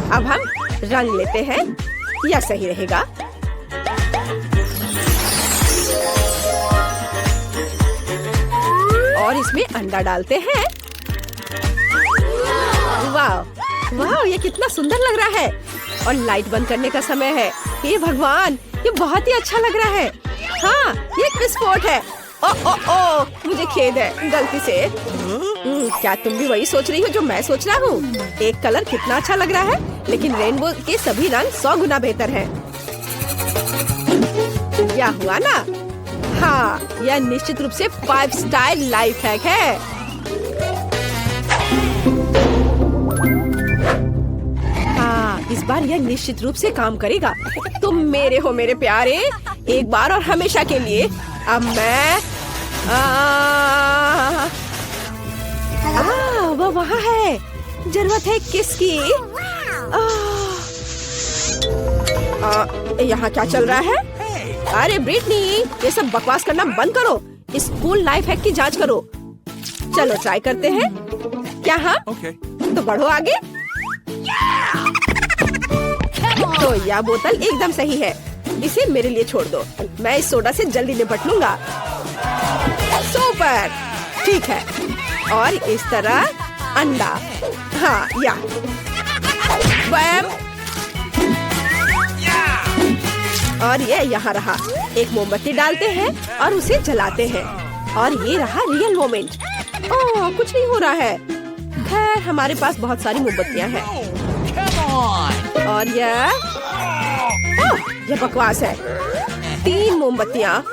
अब हम रंग लेते हैं, यह सही रहेगा। और इसमें अंडा डालते हैं। वाह वाह, ये कितना सुंदर लग रहा है। और लाइट बंद करने का समय है। ये भगवान, ये बहुत ही अच्छा लग रहा है। हाँ, ये एक विस्फोट है। ओ ओ ओ, मुझे खेद है, गलती से। क्या तुम भी वही सोच रही हो जो मैं सोच रहा हूँ? एक कलर कितना अच्छा लग रहा है, लेकिन रेनबो के सभी रंग 100 गुना बेहतर हैं। क्या हुआ ना? हाँ, यह निश्चित रूप से 5 स्टार लाइफ हैक है। हाँ, इस बार यह निश्चित रूप से काम करेगा। तुम मेरे हो मेरे प्यारे, एक बार और हमेशा के लिए। अब मैं वो वहाँ है। जरूरत है किसकी? यहाँ क्या चल रहा है? अरे ब्रिटनी, ये सब बकवास करना बंद करो। इस कूल लाइफ हैक की जांच करो। चलो ट्राई करते हैं। क्या? हाँ तो बढ़ो आगे। तो यह बोतल एकदम सही है। इसे मेरे लिए छोड़ दो, मैं इस सोडा से जल्दी निपट लूंगा। सुपर, ठीक है। और इस तरह अंडा। हाँ, या बैम। और ये यहाँ रहा। एक मोमबत्ती डालते हैं और उसे जलाते हैं। और ये रहा रियल मोमेंट। ओह, कुछ नहीं हो रहा है। खैर, हमारे पास बहुत सारी मोमबत्तियाँ हैं। और यह बकवास है। 3 मोमबत्तियाँ,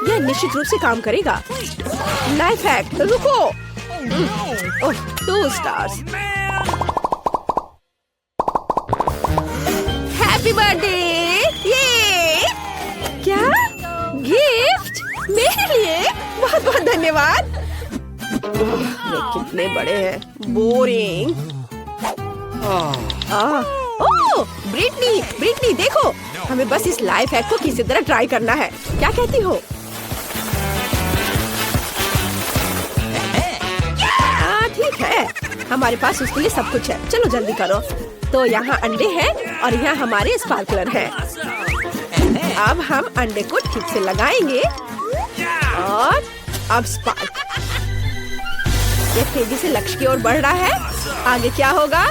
यह निश्चित रूप से काम करेगा। लाइफ हैक, रुको। ओह, 2 स्टार्स। Happy birthday. ये क्या गिफ्ट मेरे लिए? बहुत बहुत धन्यवाद। ये कितने बड़े हैं, बोरिंग। ओह, ब्रिटनी देखो, हमें बस इस लाइफ हैक को किसी तरह ट्राई करना है। क्या कहती हो? ठीक है, हमारे पास उसके लिए सब कुछ है। चलो जल्दी करो। तो यहाँ अंडे हैं और यहाँ हमारे स्पार्कलर हैं। अब हम अंडे को ठीक से लगाएंगे और अब स्पार्क। ये तेजी से लक्ष्य की ओर बढ़ रहा है। आगे क्या होगा?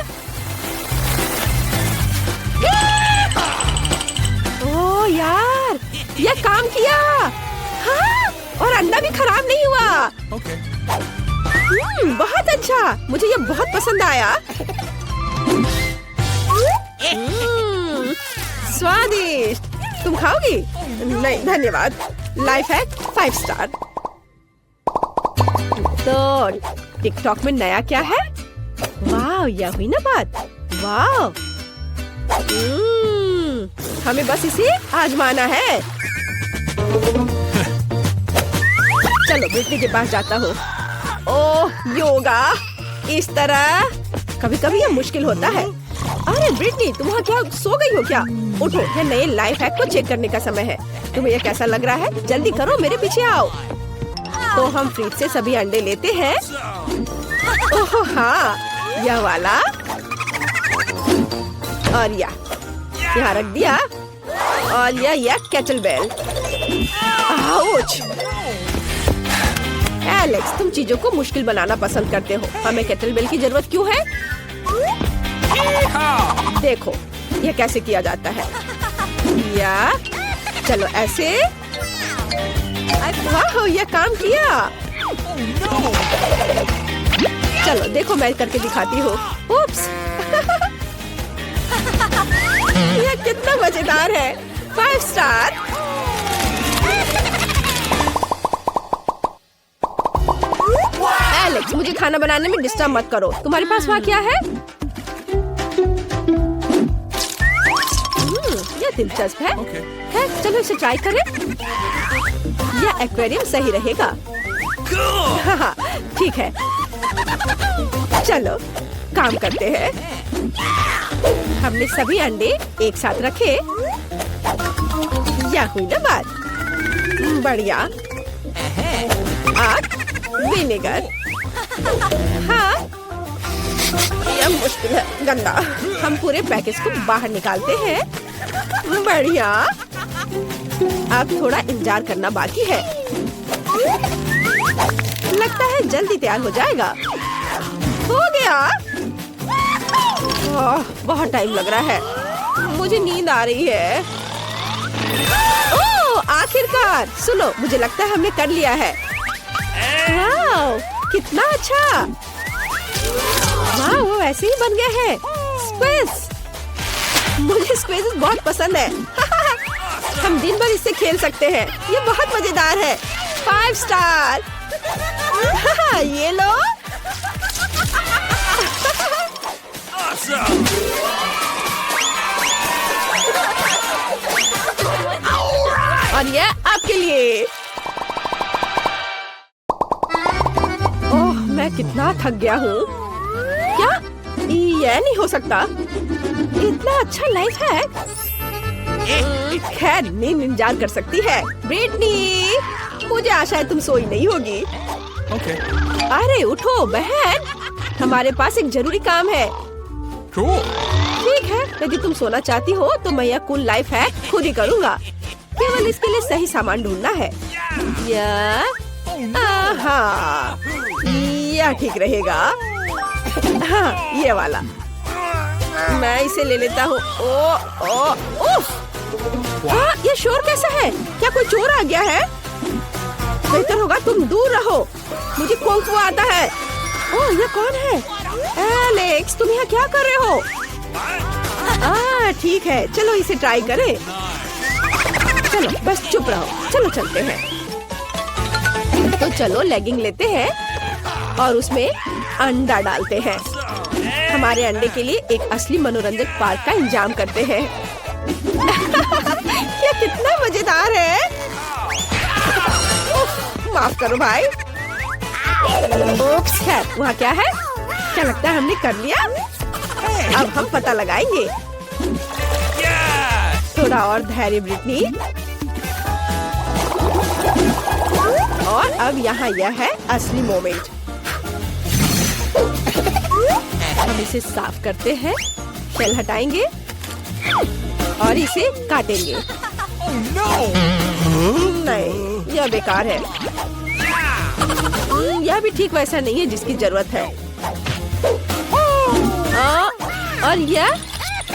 ओह यार, यह काम किया। हाँ, और अंडा भी खराब नहीं हुआ। बहुत अच्छा, मुझे यह बहुत पसंद आया। स्वादिष्ट। तुम खाओगी? नहीं धन्यवाद। Life hack 5 star. तो टिकटॉक में नया क्या है? वाह, यह हुई ना बात। वाह, हमें बस इसे आजमाना है। चलो ब्रिटनी के पास जाता हूँ। ओह, योगा इस तरह कभी कभी यह मुश्किल होता है। अरे ब्रिटनी, तुम वहाँ क्या सो गई हो क्या? उठो, यह नए लाइफ हैक को चेक करने का समय है। तुम्हें यह कैसा लग रहा है? जल्दी करो, मेरे पीछे आओ। तो हम फ्रिज से सभी अंडे लेते हैं। ओह हाँ, यह वाला। और यहाँ रख दिया। और यह केटल बेल। आउच! एलेक्स, तुम चीजों को मुश्किल बनाना पसंद करते हो। हमें केटल बेल की जरूरत क्यों है? देखो, यह कैसे किया जाता है। या चलो ऐसे। वाह, यह काम किया। चलो देखो, मैं करके दिखाती हूँ। उप्स। यह कितना मजेदार है। 5 स्टार। एलेक्स, मुझे खाना बनाने में डिस्टर्ब मत करो। तुम्हारे पास वहाँ क्या है? यह दिलचस्प है। चलो इसे ट्राई करें। यह एक्वेरियम सही रहेगा। हाँ, ठीक है। चलो काम करते हैं। हमने सभी अंडे एक साथ रखे। यह हुई ना बात। बढ़िया। आग, विनेगर। हाँ, यह मुश्किल है, गंदा। हम पूरे पैकेज को बाहर निकालते हैं। बढ़िया। अब थोड़ा इंतजार करना बाकी है। लगता है जल्दी तैयार हो जाएगा। हो गया। बहुत टाइम लग रहा है। मुझे नींद आ रही है। ओह, आखिरकार। सुनो, मुझे लगता है हमने कर लिया है। वाह, कितना अच्छा। वाह, वो ऐसे ही बन गए हैं। स्क्वेज। मुझे स्क्वेज बहुत पसंद है। हम दिन भर इससे खेल सकते हैं। ये बहुत मजेदार है। 5 स्टार। ये लो। और ये आपके लिए। ओह, मैं कितना थक गया हूँ। क्या ये नहीं हो सकता? इतना अच्छा लाइफ है। खैर, नींद इंतजार कर सकती है। ब्रिटनी, मुझे आशा है तुम सोई नहीं होगी। अरे उठो बहन, हमारे पास एक जरूरी काम है। ठीक है, यदि तुम सोना चाहती हो तो मैं यह कूल लाइफ हैक खुद ही करूँगा। केवल इसके लिए सही सामान ढूंढना है। यह ठीक रहेगा। हाँ, ये वाला। मैं इसे ले लेता हूँ। ये शोर कैसा है? क्या कोई चोर आ गया है? बेहतर होगा तुम दूर रहो। मुझे कुंग फू आता है। ओह, ये कौन है? एलेक्स, तुम यहाँ क्या कर रहे हो? ठीक है, चलो इसे ट्राई करें। चलो बस चुप रहो। चलो चलते हैं। तो चलो लेगिंग लेते हैं और उसमें अंडा डालते हैं। हमारे अंडे के लिए एक असली मनोरंजक पार्क का इंतजाम करते हैं। ये कितना मजेदार है। माफ करो भाई। ओप्स, खैर, वहाँ क्या है? क्या लगता है हमने कर लिया? अब हम पता लगाएंगे। थोड़ा और धैर्य ब्रिटनी। और अब यहाँ यह है असली मोमेंट। हम इसे साफ करते हैं, शेल हटाएंगे और इसे काटेंगे। नहीं, यह बेकार है। यह भी ठीक वैसा नहीं है जिसकी जरूरत है। और यह,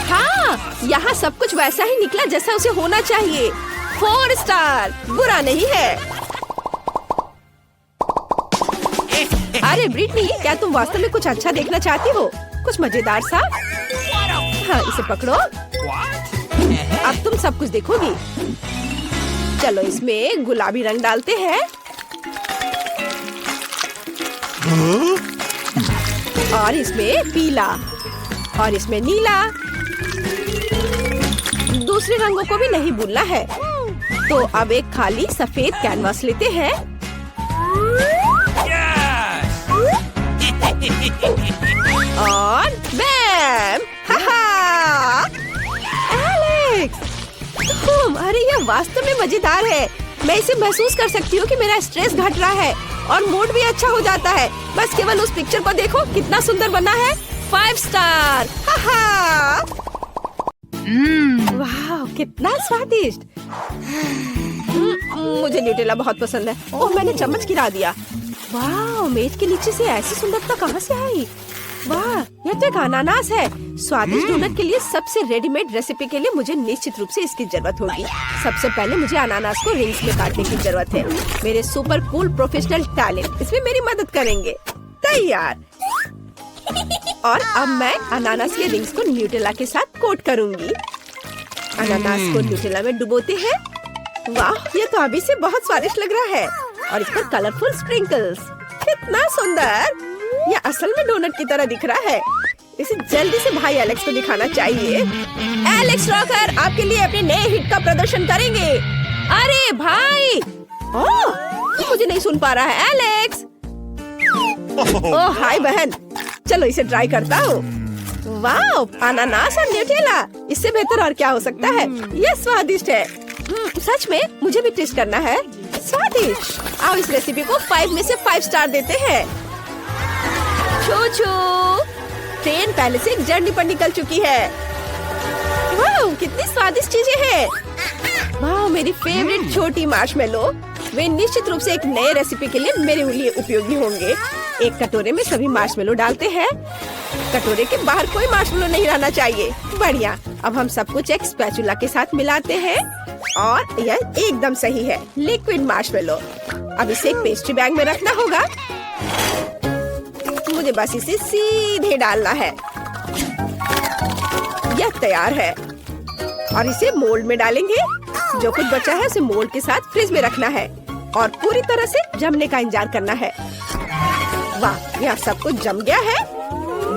हाँ, यहाँ सब कुछ वैसा ही निकला जैसा उसे होना चाहिए। 4 स्टार, बुरा नहीं है। अरे ब्रिटनी, क्या तुम वास्तव में कुछ अच्छा देखना चाहती हो? कुछ मजेदार सा? हाँ, इसे पकड़ो। अब तुम सब कुछ देखोगी। चलो इसमें गुलाबी रंग डालते हैं। और इसमें पीला और इसमें नीला। दूसरे रंगों को भी नहीं भूलना है। तो अब एक खाली सफेद कैनवास लेते हैं। और बैम! हाहा! एलेक्स! अरे यह वास्तव में मजेदार है। मैं इसे महसूस कर सकती हूँ कि मेरा स्ट्रेस घट रहा है और मूड भी अच्छा हो जाता है। बस केवल उस पिक्चर को देखो, कितना सुंदर बना है। 5 स्टार। हाहा! वाह, कितना स्वादिष्ट। मुझे न्यूटेला बहुत पसंद है। ओह, मैंने चम्मच गिरा दिया। वाह, मेज के नीचे से ऐसी सुंदरता कहाँ से आई? वाह, यह तो एक अनानास है। स्वादिष्ट डोनट के लिए सबसे रेडीमेड रेसिपी के लिए मुझे निश्चित रूप से इसकी जरूरत होगी। सबसे पहले मुझे अनानास को रिंग्स में काटने की जरूरत है। मेरे सुपर कूल प्रोफेशनल टैलेंट इसमें मेरी मदद करेंगे। तैयार। और अब मैं अनानास के रिंग्स को न्यूटेला के साथ कोट करूंगी। अनानास को न्यूटेला में डुबोते हैं। वाह, ये तो अभी से बहुत स्वादिष्ट लग रहा है। और इस पर कलरफुल स्प्रिंकल्स। कितना सुंदर। यह असल में डोनट की तरह दिख रहा है। इसे जल्दी से भाई एलेक्स को दिखाना चाहिए। एलेक्स रॉकर आपके लिए अपने नए हिट का प्रदर्शन करेंगे। अरे भाई! ओह, मुझे नहीं सुन पा रहा है एलेक्स। ओह हाय बहन, चलो इसे ट्राई करता हूँ। वाह, अनानास और न्यूटेला, इससे बेहतर और क्या हो सकता है। यह स्वादिष्ट है। सच में मुझे भी टेस्ट करना है। स्वादिष्ट। आओ इस रेसिपी को 5 में से 5 स्टार देते हैं। छू छू। ट्रेन पहले से एक जर्नी पर निकल चुकी है। वाह, कितनी स्वादिष्ट चीजें हैं। वाह, मेरी फेवरेट छोटी मार्शमेलो। वे निश्चित रूप से एक नए रेसिपी के लिए मेरे लिए उपयोगी होंगे। एक कटोरे में सभी मार्शमेलो डालते हैं। कटोरे के बाहर कोई मार्शमेलो नहीं रहना चाहिए। बढ़िया। अब हम सब कुछ एक स्पैचुला के साथ मिलाते हैं और यह एकदम सही है। Liquid marshmallow. अब इसे एक पेस्ट्री बैग में रखना होगा। मुझे बस इसे सीधे डालना है। यह तैयार है और इसे मोल्ड में डालेंगे। जो कुछ बचा है उसे मोल्ड के साथ फ्रिज में रखना है और पूरी तरह से जमने का इंतजार करना है। वाह, यहाँ सब कुछ जम गया है।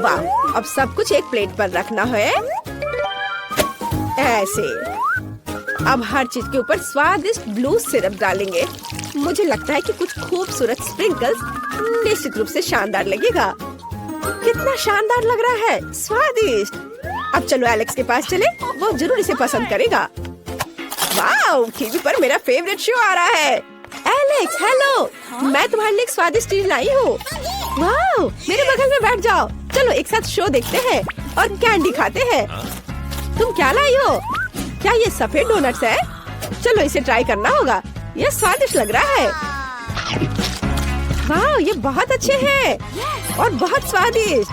वाह, अब सब कुछ एक प्लेट पर रखना है ऐसे। अब हर चीज के ऊपर स्वादिष्ट ब्लू सिरप डालेंगे। मुझे लगता है कि कुछ खूबसूरत स्प्रिंकल्स निश्चित रूप से शानदार लगेगा। कितना शानदार लग रहा है, स्वादिष्ट। अब चलो एलेक्स के पास चले, वो जरूर इसे पसंद करेगा। वाह, टीवी पर मेरा फेवरेट शो आ रहा है। एलेक्स, हेलो, मैं तुम्हारे लिए एक स्वादिष्ट चीज लाई हूँ। वाह, मेरे बगल में बैठ जाओ। चलो एक साथ शो देखते हैं और कैंडी खाते हैं। तुम क्या लाई हो? क्या ये सफेद डोनट्स है? चलो इसे ट्राई करना होगा। ये स्वादिष्ट लग रहा है। वाह, ये बहुत अच्छे हैं और बहुत स्वादिष्ट।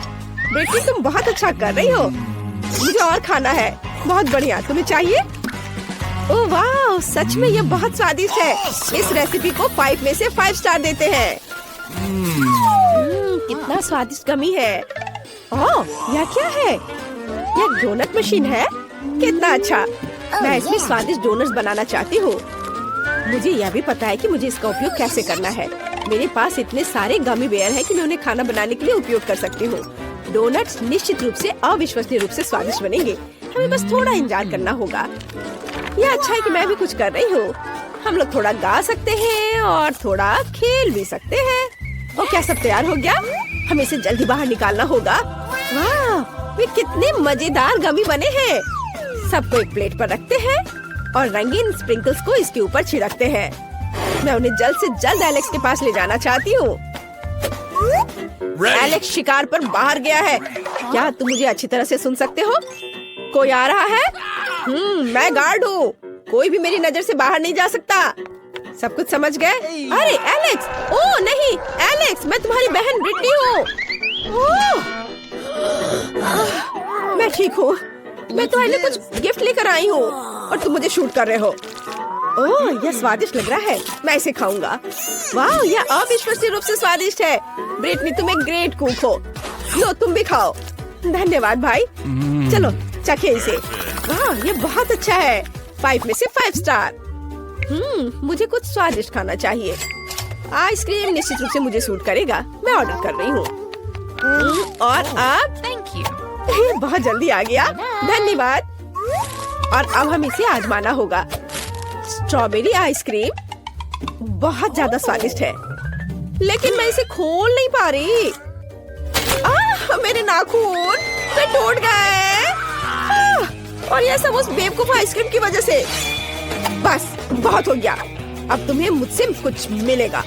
बेटी, तुम बहुत अच्छा कर रही हो। मुझे और खाना है। बहुत बढ़िया, तुम्हें चाहिए? ओह वाह, सच में ये बहुत स्वादिष्ट है। इस रेसिपी को 5 में से 5 स्टार देते हैं। कितना स्वादिष्ट गमी है। ओह, यह क्या है? यह डोनट मशीन है। कितना अच्छा। मैं इसमें स्वादिष्ट डोनट्स बनाना चाहती हूँ। मुझे यह भी पता है कि मुझे इसका उपयोग कैसे करना है। मेरे पास इतने सारे गमी बेयर है कि मैं उन्हें खाना बनाने के लिए उपयोग कर सकती हूँ। डोनट्स निश्चित रूप से अविश्वसनीय रूप से स्वादिष्ट बनेंगे। हमें बस थोड़ा इंतजार करना होगा। यह अच्छा है कि मैं भी कुछ कर रही हूँ। हम लोग थोड़ा गा सकते हैं और थोड़ा खेल भी सकते हैं। और क्या सब तैयार हो गया? हमें इसे जल्दी बाहर निकालना होगा। वाह, वे कितने मजेदार गमी बने हैं। सबको एक प्लेट पर रखते हैं और रंगीन स्प्रिंकल्स को इसके ऊपर छिड़कते हैं। मैं उन्हें जल्द से जल्द एलेक्स के पास ले जाना चाहती हूँ। एलेक्स शिकार पर बाहर गया है। क्या तुम मुझे अच्छी तरह से सुन सकते हो? कोई आ रहा है? मैं गार्ड हूँ। कोई भी मेरी नजर से बाहर नहीं जा सकता। सब कुछ समझ गए? अरे एलेक्स! ओह नहीं, एलेक्स, मैं तुम्हारी बहन ब्रिटनी हूँ। मैं ठीक हूँ। मैं तुम्हारे लिए कुछ गिफ्ट लेकर आई हूँ और तुम मुझे शूट कर रहे हो। ओह, यह स्वादिष्ट लग रहा है। मैं इसे खाऊंगा। वाह, यह अविश्वसनीय रूप से स्वादिष्ट है। ब्रिटनी, तुम एक ग्रेट कुक हो। लो, तुम भी खाओ। धन्यवाद भाई। चलो चखे इसे। वाह, ये बहुत अच्छा है। 5 में से 5 स्टार। मुझे कुछ स्वादिष्ट खाना चाहिए। आइसक्रीम निश्चित रूप से मुझे सूट करेगा। मैं ऑर्डर कर रही हूँ। और अब Thank you. बहुत जल्दी आ गया। धन्यवाद। और अब हम इसे आजमाना होगा। स्ट्रॉबेरी आइसक्रीम बहुत ज्यादा स्वादिष्ट है, लेकिन मैं इसे खोल नहीं पा रही। मेरे नाखून तो टूट गए। और यह सब उस बेवकूफ आइसक्रीम की वजह से। बस बहुत हो गया। अब तुम्हें मुझसे कुछ मिलेगा।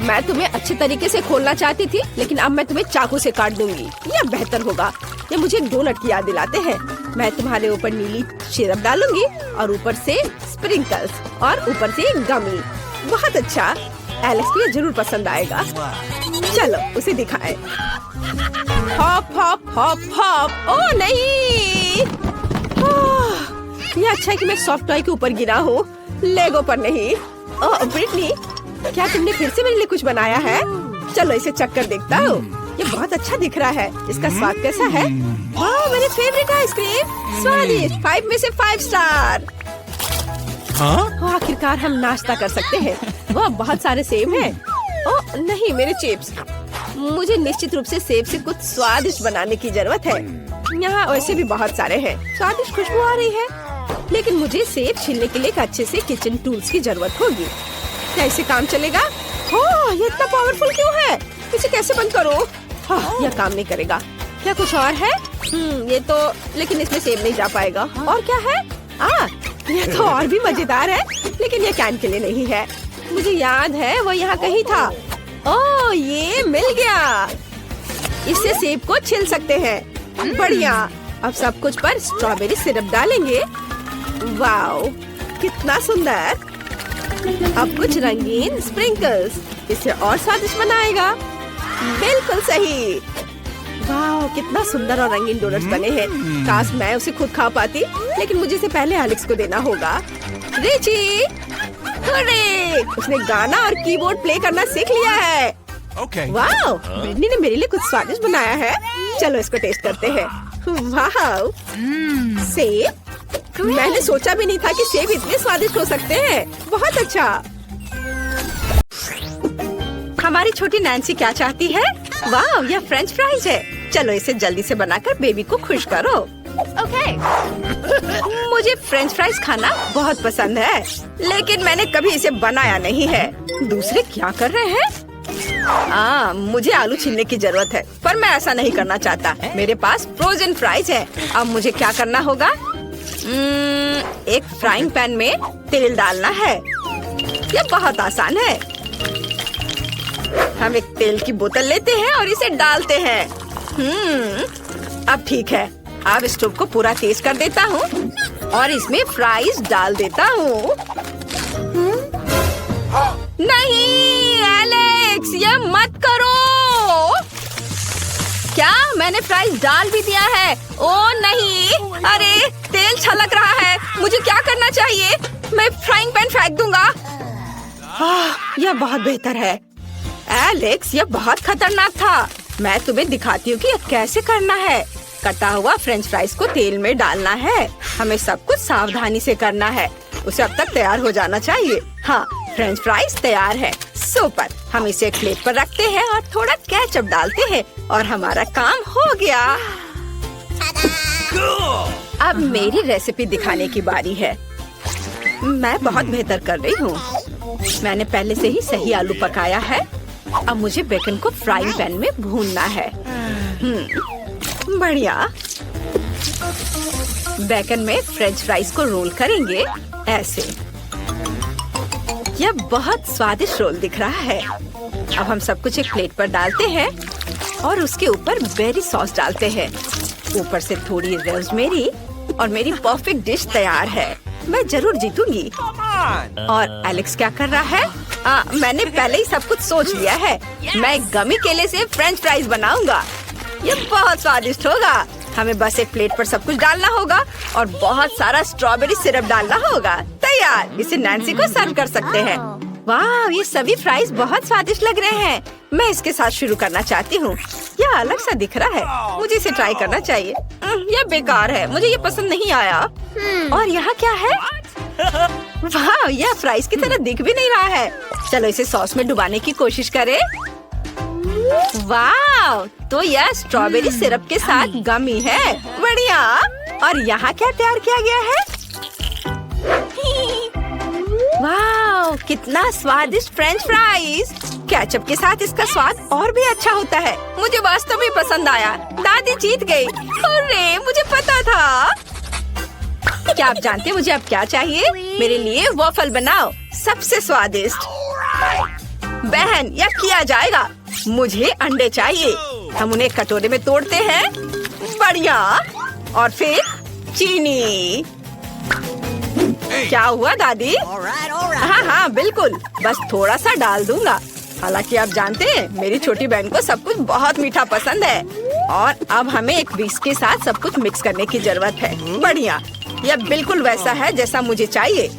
मैं तुम्हें अच्छे तरीके से खोलना चाहती थी, लेकिन अब मैं तुम्हें चाकू से काट दूंगी। यह बेहतर होगा। ये मुझे एक डोनट की याद दिलाते हैं। मैं तुम्हारे ऊपर नीली सिरप डालूंगी और ऊपर से स्प्रिंकल्स और ऊपर से गमी। बहुत अच्छा। एलेक्स को ये जरूर पसंद आएगा। चलो उसे दिखाएं। Hop hop hop hop. ओह नहीं, ये अच्छा है कि मैं सॉफ्ट टॉय के ऊपर गिरा हूँ, लेगो पर नहीं। ओह ब्रिटनी, क्या तुमने फिर से मेरे लिए कुछ बनाया है? चलो इसे चक्कर देखता हूँ। ये बहुत अच्छा दिख रहा है। इसका स्वाद कैसा है? वाह, मेरे फेवरेट आइसक्रीम। स्वादिष्ट। 5 में से 5 स्टार। आखिरकार हम नाश्ता कर सकते हैं। वाह, बहुत सारे सेब हैं। ओह नहीं, मेरे चिप्स। मुझे निश्चित रूप से सेब से कुछ स्वादिष्ट बनाने की जरूरत है। यहाँ वैसे भी बहुत सारे हैं। स्वादिष्ट खुशबू आ रही है, लेकिन मुझे सेब छीलने के लिए एक अच्छे से किचन टूल्स की जरूरत होगी। क्या इसे काम चलेगा? ओह, ये इतना पावरफुल क्यों है? इसे कैसे बंद करो? यह काम नहीं करेगा। क्या कुछ और है? ये तो, लेकिन इसमें सेब नहीं जा पाएगा। और क्या है? यह तो और भी मजेदार है, लेकिन यह कैन के लिए नहीं है। मुझे याद है वो यहाँ कहीं था। ओह, ये मिल गया। इससे सेब को छिल सकते हैं। बढ़िया। अब सब कुछ पर स्ट्रॉबेरी सिरप डालेंगे। वाओ, कितना सुंदर। अब कुछ रंगीन स्प्रिंकल्स इसे और स्वादिष्ट बनाएगा। बिल्कुल सही। वाओ, कितना सुंदर और रंगीन डोनट्स बने हैं। काश मैं उसे खुद खा पाती, लेकिन मुझे इसे पहले एलेक्स को देना होगा। Richie, hurray! उसने गाना और कीबोर्ड प्ले करना सीख लिया है। वाओ, ब्रिटनी ने मेरे लिए कुछ स्वादिष्ट बनाया है। चलो इसको टेस्ट करते हैं। वाओ, सेब। मैंने सोचा भी नहीं था कि सेब इतने स्वादिष्ट हो सकते हैं। बहुत अच्छा। हमारी छोटी नैन्सी क्या चाहती है? वाह, यह फ्रेंच फ्राइज है। चलो इसे जल्दी से बनाकर बेबी को खुश करो। ओके। मुझे फ्रेंच फ्राइज खाना बहुत पसंद है, लेकिन मैंने कभी इसे बनाया नहीं है। दूसरे क्या कर रहे हैं? मुझे आलू छीलने की जरूरत है, पर मैं ऐसा नहीं करना चाहता। मेरे पास फ्रोजन फ्राइज है। अब मुझे क्या करना होगा? एक फ्राइंग पैन में तेल डालना है। यह बहुत आसान है। हम एक तेल की बोतल लेते हैं और इसे डालते हैं। अब ठीक है। अब स्टोव को पूरा तेज कर देता हूँ और इसमें फ्राइज डाल देता हूँ। नहीं एलेक्स, ये मत करो। क्या मैंने फ्राइज डाल भी दिया है? ओ नहीं, अरे तेल छलक रहा है। मुझे क्या करना चाहिए? मैं फ्राइंग पैन फेंक दूंगा। यह बहुत बेहतर है। एलेक्स, यह बहुत खतरनाक था। मैं तुम्हें दिखाती हूँ कि यह कैसे करना है। कटा हुआ फ्रेंच फ्राइज को तेल में डालना है। हमें सब कुछ सावधानी से करना है। उसे अब तक तैयार हो जाना चाहिए। हाँ, फ्रेंच फ्राइज तैयार है। सुपर। हम इसे एक प्लेट पर रखते हैं और थोड़ा केचप डालते हैं और हमारा काम हो गया। अब मेरी रेसिपी दिखाने की बारी है। मैं बहुत बेहतर कर रही हूँ। मैंने पहले से ही सही आलू पकाया है। अब मुझे बेकन को फ्राइंग पैन में भूनना है। बढ़िया। बेकन में फ्रेंच फ्राइज को रोल करेंगे ऐसे। यह बहुत स्वादिष्ट रोल दिख रहा है। अब हम सब कुछ एक प्लेट पर डालते हैं और उसके ऊपर बेरी सॉस डालते हैं। ऊपर से थोड़ी रोज़मेरी और मेरी परफेक्ट डिश तैयार है। मैं जरूर जीतूंगी। और एलेक्स क्या कर रहा है? मैंने पहले ही सब कुछ सोच लिया है। मैं गमी केले से फ्रेंच फ्राइज बनाऊंगा। ये बहुत स्वादिष्ट होगा। हमें बस एक प्लेट पर सब कुछ डालना होगा और बहुत सारा स्ट्रॉबेरी सिरप डालना होगा। तैयार। इसे नैन्सी को सर्व कर सकते हैं। वाह, ये सभी फ्राइज बहुत स्वादिष्ट लग रहे हैं। मैं इसके साथ शुरू करना चाहती हूँ। यह अलग सा दिख रहा है। मुझे इसे ट्राई करना चाहिए। यह बेकार है। मुझे ये पसंद नहीं आया। और यहाँ क्या है? वाह, यह फ्राइज की तरह दिख भी नहीं रहा है। चलो इसे सॉस में डुबाने की कोशिश करें। वाह, तो यह स्ट्रॉबेरी सिरप के साथ गमी है। बढ़िया। और यहाँ क्या तैयार किया गया है? वाह, कितना स्वादिष्ट फ्रेंच फ्राइज। केचप के साथ इसका स्वाद और भी अच्छा होता है। मुझे वास्तव में पसंद आया। दादी जीत गई। अरे, मुझे पता था। क्या आप जानते हैं मुझे अब क्या चाहिए? मेरे लिए वॉफल बनाओ, सबसे स्वादिष्ट। बहन, यह किया जाएगा। मुझे अंडे चाहिए। हम उन्हें कटोरे में तोड़ते हैं। बढ़िया। और फिर चीनी। क्या हुआ दादी? हाँ, बिल्कुल। बस थोड़ा सा डाल दूंगा। हालांकि आप जानते हैं मेरी छोटी बहन को सब कुछ बहुत मीठा पसंद है। और अब हमें एक विस्क के साथ सब कुछ मिक्स करने की जरूरत है। बढ़िया। यह बिल्कुल वैसा है जैसा मुझे चाहिए,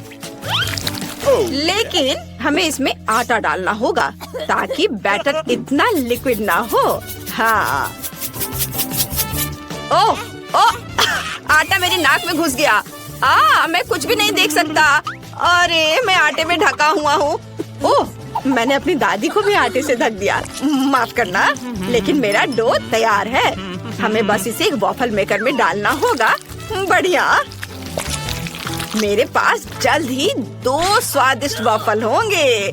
लेकिन हमें इसमें आटा डालना होगा ताकि बैटर इतना लिक्विड ना हो। हाँ। ओह, आटा मेरी नाक में घुस गया। मैं कुछ भी नहीं देख सकता। अरे, मैं आटे में ढका हुआ हूँ। ओह, मैंने अपनी दादी को भी आटे से ढक दिया। माफ करना, लेकिन मेरा डो तैयार है। हमें बस इसे एक वॉफल मेकर में डालना होगा। बढ़िया। मेरे पास जल्द ही 2 स्वादिष्ट वॉफल होंगे।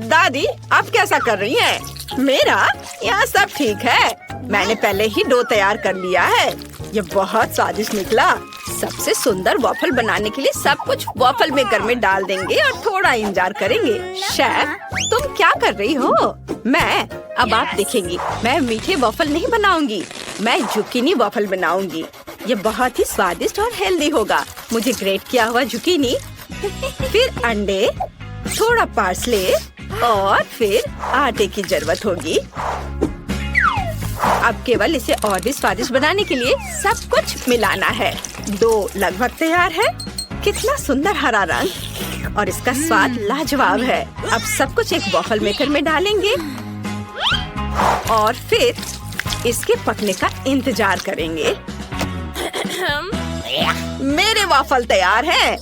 दादी, आप कैसा कर रही हैं? मेरा यहाँ सब ठीक है। मैंने पहले ही डो तैयार कर लिया है। ये बहुत स्वादिष्ट निकला। सबसे सुंदर वॉफल बनाने के लिए सब कुछ वॉफल मेकर में डाल देंगे और थोड़ा इंतजार करेंगे। शेफ, तुम क्या कर रही हो? अब आप देखेंगी, मैं मीठे वॉफल नहीं बनाऊंगी। मैं जुकीनी वॉफल बनाऊंगी। ये बहुत ही स्वादिष्ट और हेल्दी होगा। मुझे ग्रेट किया हुआ जुकीनी, फिर अंडे, थोड़ा पार्सले और फिर आटे की जरूरत होगी। अब केवल इसे और भी स्वादिष्ट बनाने के लिए सब कुछ मिलाना है। डो लगभग तैयार है। कितना सुंदर हरा रंग और इसका स्वाद लाजवाब है। अब सब कुछ एक वॉफल मेकर में डालेंगे और फिर इसके पकने का इंतजार करेंगे। मेरे वॉफल तैयार हैं।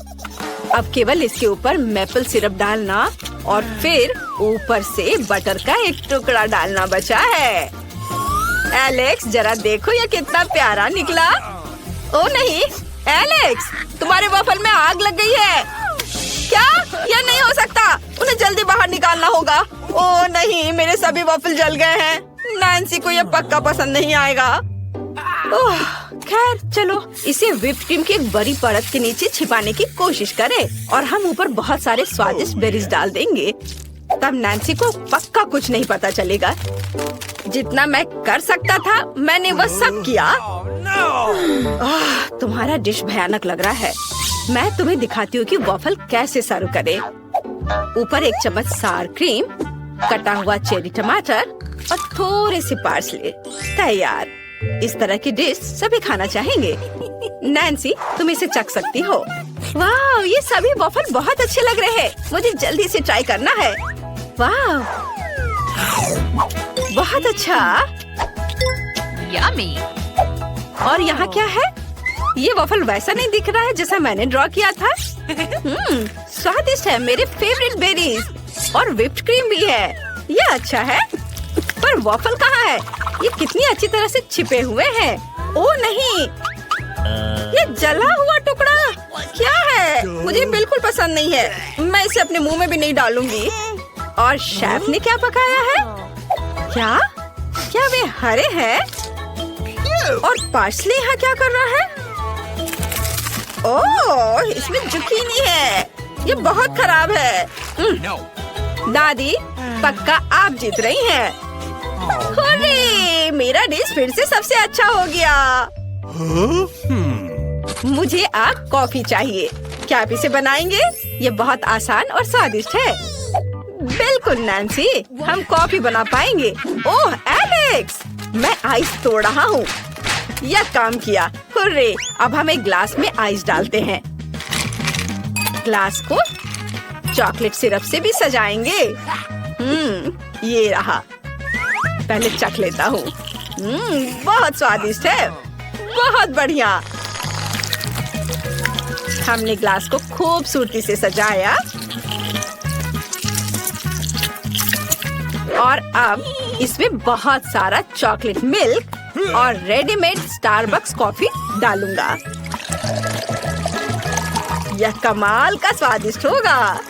अब केवल इसके ऊपर मैपल सिरप डालना और फिर ऊपर से बटर का एक टुकड़ा डालना बचा है। एलेक्स, जरा देखो ये कितना प्यारा निकला। ओ नहीं, एलेक्स, तुम्हारे वॉफल में आग लग गई है। क्या? यह नहीं हो सकता। उन्हें जल्दी बाहर निकालना होगा। ओ नहीं, मेरे सभी वॉफल जल गए हैं। नैन्सी को यह पक्का पसंद नहीं आएगा। ओह, खैर चलो इसे व्हिप क्रीम की एक बड़ी परत के नीचे छिपाने की कोशिश करें और हम ऊपर बहुत सारे स्वादिष्ट बेरीज डाल देंगे। तब नैन्सी को पक्का कुछ नहीं पता चलेगा। जितना मैं कर सकता था मैंने वह सब किया। तुम्हारा डिश भयानक लग रहा है। मैं तुम्हें दिखाती हूँ कि वॉफल कैसे सर्व करें। ऊपर एक चम्मच सार क्रीम, कटा हुआ चेरी टमाटर और थोड़े से पार्सले। तैयार। इस तरह की डिश सभी खाना चाहेंगे। नैन्सी, तुम इसे चख सकती हो। वाह, ये सभी वॉफल बहुत अच्छे लग रहे हैं। मुझे जल्दी से ट्राई करना है। वाह, बहुत अच्छा। यम्मी। और यहाँ क्या है? ये वॉफल वैसा नहीं दिख रहा है जैसा मैंने ड्रॉ किया था। स्वादिष्ट है। मेरे फेवरेट बेरीज और व्हिप्ड क्रीम भी है। ये अच्छा है। पर वॉफल कहाँ है? ये कितनी अच्छी तरह से छिपे हुए हैं। ओ नहीं, ये जला हुआ टुकड़ा क्या है? मुझे बिल्कुल पसंद नहीं है। मैं इसे अपने मुंह में भी नहीं डालूंगी। और शेफ ने क्या पकाया है? क्या? क्या वे हरे हैं? और पार्सले यहाँ क्या कर रहा है? ओह, इसमें जुकीनी है। ये बहुत खराब है। दादी, पक्का आप जीत रही हैं। अरे, मेरा डिश फिर से सबसे अच्छा हो गया। मुझे आप कॉफी चाहिए। क्या आप इसे बनाएंगे? ये बहुत आसान और स्वादिष्ट है। बिल्कुल नैन्सी, हम कॉफी बना पाएंगे। ओह एलेक्स, मैं आइस तोड़ रहा हूँ। यह काम किया। हुर्रे! अब हम एक ग्लास में आइस डालते हैं। ग्लास को चॉकलेट सिरप से भी सजाएंगे। ये रहा। पहले चख लेता हूँ। बहुत स्वादिष्ट है। बहुत बढ़िया। हमने ग्लास को खूबसूरती से सजाया और अब इसमें बहुत सारा चॉकलेट मिल्क और रेडीमेड स्टारबक्स कॉफी डालूंगा। यह कमाल का स्वादिष्ट होगा।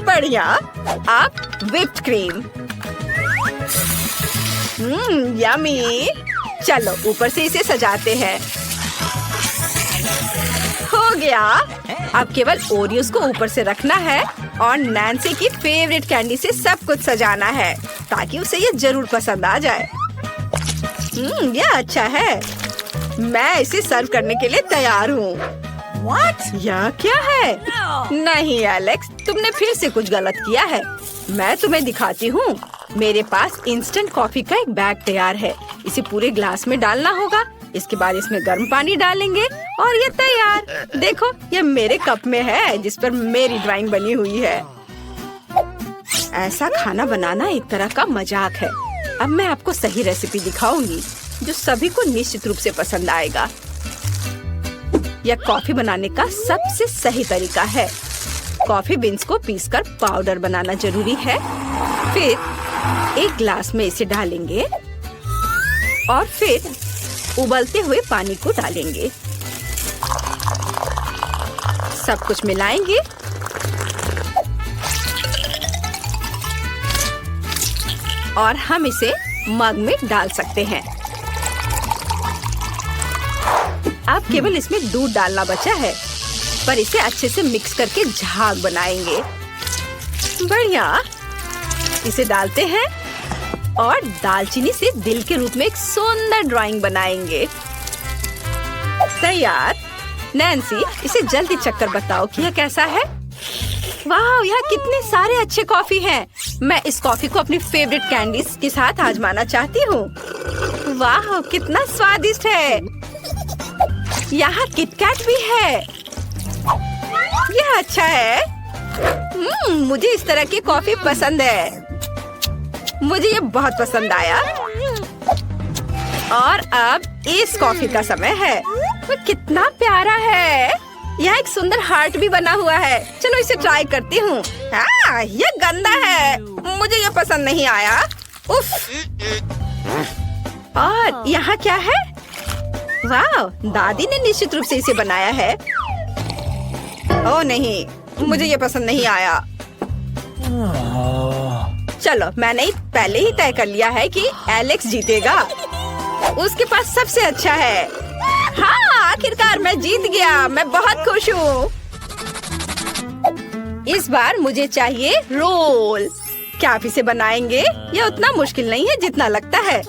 बढ़िया। अब व्हिप्ड क्रीम। यम्मी। चलो ऊपर से इसे सजाते हैं। हो गया। अब केवल ओरियोस को ऊपर से रखना है और नैन्सी की फेवरेट कैंडी से सब कुछ सजाना है ताकि उसे ये जरूर पसंद आ जाए। यह अच्छा है। मैं इसे सर्व करने के लिए तैयार हूँ। यह क्या है? नहीं एलेक्स, तुमने फिर से कुछ गलत किया है। मैं तुम्हें दिखाती हूँ। मेरे पास इंस्टेंट कॉफी का एक बैग तैयार है। इसे पूरे ग्लास में डालना होगा। इसके बाद इसमें गर्म पानी डालेंगे और ये तैयार। देखो, ये मेरे कप में है जिस पर मेरी ड्राइंग बनी हुई है। ऐसा खाना बनाना एक तरह का मजाक है। अब मैं आपको सही रेसिपी दिखाऊंगी जो सभी को निश्चित रूप से पसंद आएगा। यह कॉफी बनाने का सबसे सही तरीका है। कॉफी बीन्स को पीसकर पाउडर बनाना जरूरी है। फिर एक ग्लास में इसे डालेंगे और फिर उबलते हुए पानी को डालेंगे। सब कुछ मिलाएंगे और हम इसे मग में डाल सकते हैं। अब केवल इसमें दूध डालना बचा है, पर इसे अच्छे से मिक्स करके झाग बनाएंगे। बढ़िया। इसे डालते हैं और दालचीनी से दिल के रूप में एक सुंदर ड्राइंग बनाएंगे। तैयार। नैन्सी, इसे जल्दी चक्कर बताओ कि यह कैसा है। वाह, यहाँ कितने सारे अच्छे कॉफी हैं। मैं इस कॉफी को अपनी फेवरेट कैंडीज के साथ आजमाना चाहती हूँ। वाह, कितना स्वादिष्ट है। यहाँ किटकैट भी है। यह अच्छा है। मुझे इस तरह की कॉफी पसंद है। मुझे ये बहुत पसंद आया। और अब इस कॉफी का समय है। वो कितना प्यारा है। यहाँ एक सुंदर हार्ट भी बना हुआ है। चलो इसे ट्राई करती हूँ। ये गंदा है, मुझे ये पसंद नहीं आया। उफ। और यहाँ क्या है? वाह, दादी ने निश्चित रूप से इसे बनाया है। ओह नहीं, मुझे ये पसंद नहीं आया। चलो, मैंने पहले ही तय कर लिया है कि एलेक्स जीतेगा। उसके पास सबसे अच्छा है। हाँ, आखिरकार मैं जीत गया। मैं बहुत खुश हूँ। इस बार मुझे चाहिए रोल। क्या आप इसे बनाएंगे? यह उतना मुश्किल नहीं है जितना लगता है।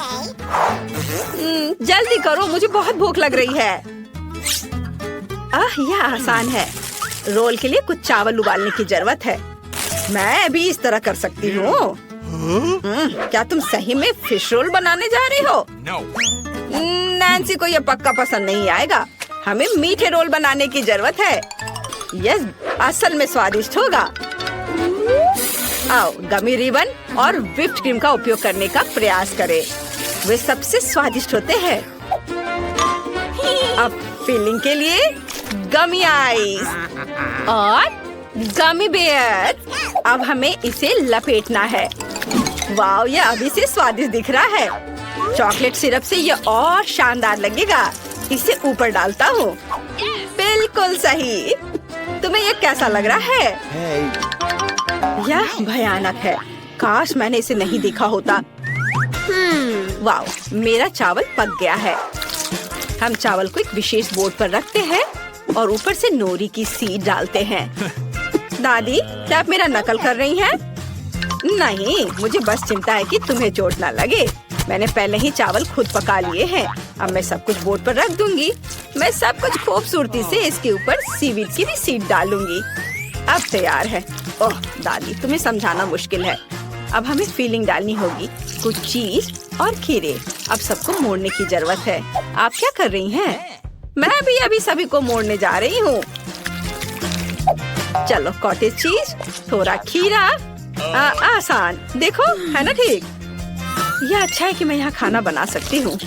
जल्दी करो, मुझे बहुत भूख लग रही है। यह आसान है। रोल के लिए कुछ चावल उबालने की जरूरत है। मैं भी इस तरह कर सकती हूँ। क्या तुम सही में फिश रोल बनाने जा रही हो? नैन्सी को यह पक्का पसंद नहीं आएगा। हमें मीठे रोल बनाने की जरूरत है। यह असल में स्वादिष्ट होगा। आओ, गमी रिबन और व्हिप्ड क्रीम का उपयोग करने का प्रयास करें। वे सबसे स्वादिष्ट होते हैं। अब फिलिंग के लिए गमी आइस और गमी बेयर। अब हमें इसे लपेटना है। वाह, यह अभी से स्वादिष्ट दिख रहा है। चॉकलेट सिरप से यह और शानदार लगेगा। इसे ऊपर डालता हूँ। बिल्कुल सही। तुम्हें यह कैसा लग रहा है? यह भयानक है। काश मैंने इसे नहीं देखा होता। वाह, मेरा चावल पक गया है। हम चावल को एक विशेष बोर्ड पर रखते हैं और ऊपर से नोरी की सीड डालते हैं। दादी, क्या आप मेरा नकल कर रही हैं? नहीं, मुझे बस चिंता है कि तुम्हें चोट ना लगे। मैंने पहले ही चावल खुद पका लिए हैं। अब मैं सब कुछ बोर्ड पर रख दूंगी। मैं सब कुछ खूबसूरती से इसके ऊपर सीवीड की भी सीड डालूंगी। अब तैयार है। ओह दादी, तुम्हें समझाना मुश्किल है। अब हमें फीलिंग डालनी होगी। कुछ चीज और खीरे। अब सबको मोड़ने की जरूरत है। आप क्या कर रही हैं? मैं भी अभी सभी को मोड़ने जा रही हूँ। चलो, कॉटेज चीज, थोड़ा खीरा। आसान, देखो है ना ठीक। यह अच्छा है कि मैं यहाँ खाना बना सकती हूँ।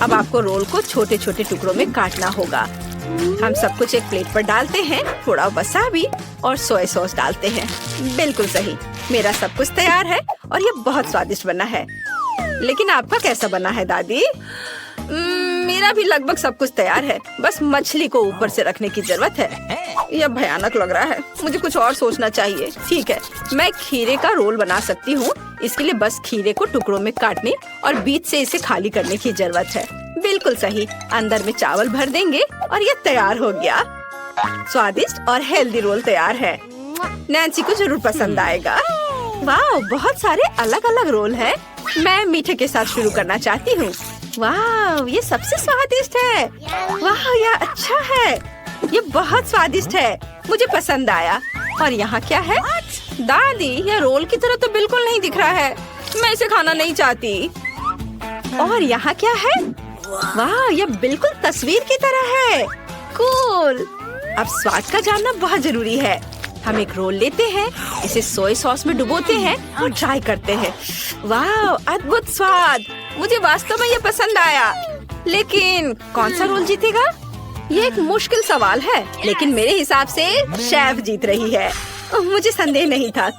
अब आपको रोल को छोटे छोटे टुकड़ों में काटना होगा। हम सब कुछ एक प्लेट पर डालते हैं। थोड़ा वसाबी और सोया सॉस डालते हैं। बिल्कुल सही। मेरा सब कुछ तैयार है और ये बहुत स्वादिष्ट बना है। लेकिन आपका कैसा बना है दादी? मेरा भी लगभग सब कुछ तैयार है। बस मछली को ऊपर से रखने की जरूरत है। यह भयानक लग रहा है। मुझे कुछ और सोचना चाहिए। ठीक है, मैं खीरे का रोल बना सकती हूँ। इसके लिए बस खीरे को टुकड़ों में काटने और बीच से इसे खाली करने की जरूरत है। बिल्कुल सही। अंदर में चावल भर देंगे और ये तैयार हो गया। स्वादिष्ट और हेल्दी रोल तैयार है। नैन्सी को जरूर पसंद आएगा। वाह, बहुत सारे अलग अलग रोल हैं। मैं मीठे के साथ शुरू करना चाहती हूँ। वाह, ये सबसे स्वादिष्ट है। वाह, यह अच्छा है। ये बहुत स्वादिष्ट है। मुझे पसंद आया। और यहाँ क्या है? दादी, यह रोल की तरह तो बिल्कुल नहीं दिख रहा है। मैं इसे खाना नहीं चाहती। और यहाँ क्या है? वाह, यह बिल्कुल तस्वीर की तरह है। कूल। अब स्वाद का जानना बहुत जरूरी है। हम एक रोल लेते हैं, इसे सोया सॉस में डुबोते हैं और ट्राई करते हैं। वाह, अद्भुत स्वाद। मुझे वास्तव में ये पसंद आया। लेकिन कौन सा रोल जीतेगा? ये एक मुश्किल सवाल है, लेकिन मेरे हिसाब से शेफ जीत रही है। मुझे संदेह नहीं था।